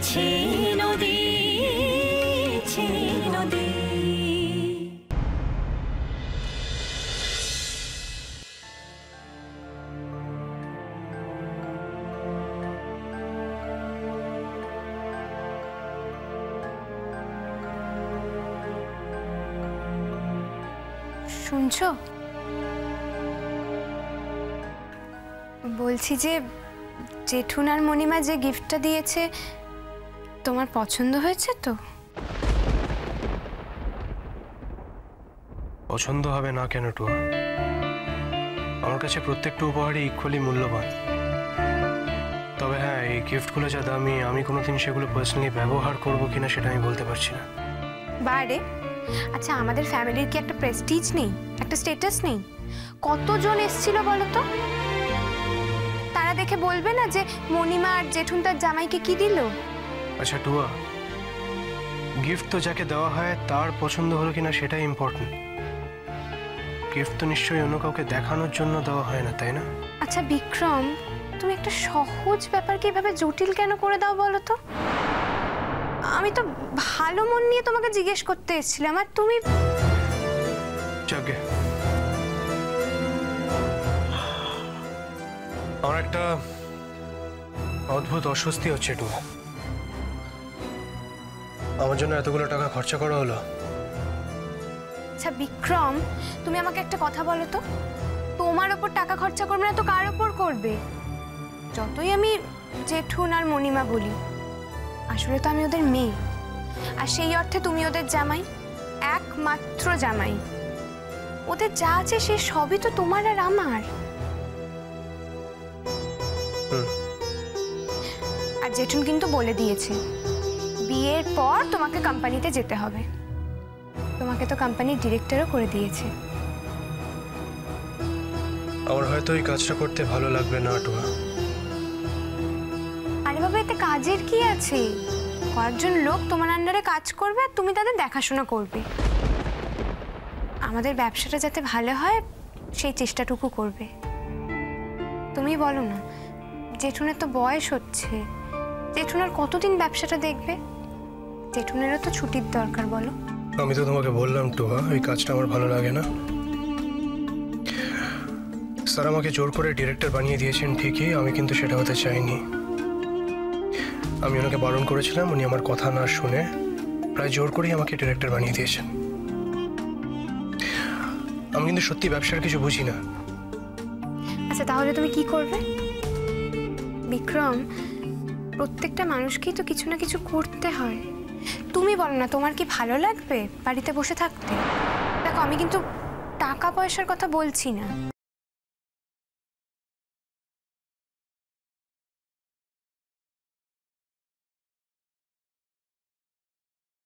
বইছে নদী নদী। শুনছো? বলছি যে জেঠুন আর মণিমা যে গিফটটা দিয়েছে তোমার পছন্দ হয়েছে তো? পছন্দ হবে না কেন টুয়া? আমার কাছে প্রত্যেকটা উপহারই ইকুয়ালি মূল্যবান। তবে হ্যাঁ, এই গিফটগুলো যা দামি, আমি কোনোদিন সেগুলো পার্সোনালি ব্যবহার করবো কিনা সেটা আমি বলতে পারছি না। বারে আচ্ছা, আমাদের ফ্যামিলির কি একটা প্রেস্টিজ নেই, একটা স্ট্যাটাস নেই? কতজন এসেছিল বলো তো? তারা দেখে বলবে না যে মণিমা আর জেঠুন তার জামাইকে কি দিল? আচ্ছা টুয়া, গিফট তো যাকে দেওয়া হয় তার পছন্দ হলো কিনা সেটাই ইম্পর্টেন্ট। গিফট তো নিশ্চয়ই অন্য কাউকে দেখানোর জন্য দেওয়া হয় না, তাই না? আচ্ছা বিক্রম, তুমি একটা সহজ ব্যাপারকে এভাবে জটিল কেন করে দাও বলো তো? আমি তো ভালো মন নিয়ে তোমাকে জিজ্ঞেস করতে এসেছিলাম, আর তুমি যাকে আমার একটা অদ্ভুত অস্বস্তি হচ্ছে টুয়া। আমার জন্য এতগুলো টাকা খরচা করা হলো। আচ্ছা বিক্রম, তুমি আমাকে একটা কথা বলো তো, তোমার ওপর টাকা খরচা করবে না তো কার ওপর করবে? যতই আমি জেঠুন আর মণিমা বলি, আসলে তো আমি ওদের মেয়ে, আর সেই অর্থে তুমি ওদের জামাই, একমাত্র জামাই। ওদের যা আছে সে সবই তো তোমার আর আমার। আর জেঠুন কিন্তু বলে দিয়েছে বিয়ের পর তোমাকে কোম্পানিতে যেতে হবে। তোমাকে তো কোম্পানির ডিরেক্টরও করে দিয়েছে। আমার হয়তো এই কাজটা করতে ভালো লাগবে না টুয়া। আরে বাবা, এতে কাজের কি আছে? কয়েকজন লোক তোমার আন্ডারে কাজ করবে আর তুমি তাদের দেখাশোনা করবে। আমাদের ব্যবসাটা যাতে ভালো হয় সেই চেষ্টাটুকু করবে। তুমি বলো না, জেঠুনের তো বয়স হচ্ছে, জেঠুনের কতদিন ব্যবসাটা দেখবে? জেঠুনেরও তো ছুটির দরকার, বলো। আমি তো তোমাকে বললাম টুয়া, এই কাজটা আমার ভালো লাগে না। স্যার আমাকে জোর করে ডিরেক্টর বানিয়ে দিয়েছেন ঠিকই, আমি কিন্তু সেটা হতে চাইনি। আমি ওনাকে বারণ করেছিলাম, উনি আমার কথা না শুনে প্রায় জোর করেই আমাকে ডিরেক্টর বানিয়ে দিয়েছেন। আমি কিন্তু সত্যি ব্যবসার কিছু বুঝি না। আচ্ছা তাহলে তুমি কি করবে? বিক্রম, প্রত্যেকটা মানুষকেই তো কিছু না কিছু করতে হয়। তুমি বলো না, তোমার কি ভালো লাগবে বাড়িতে বসে থাকতে? দেখো, আমি কিন্তু টাকা পয়সার কথা বলছি না,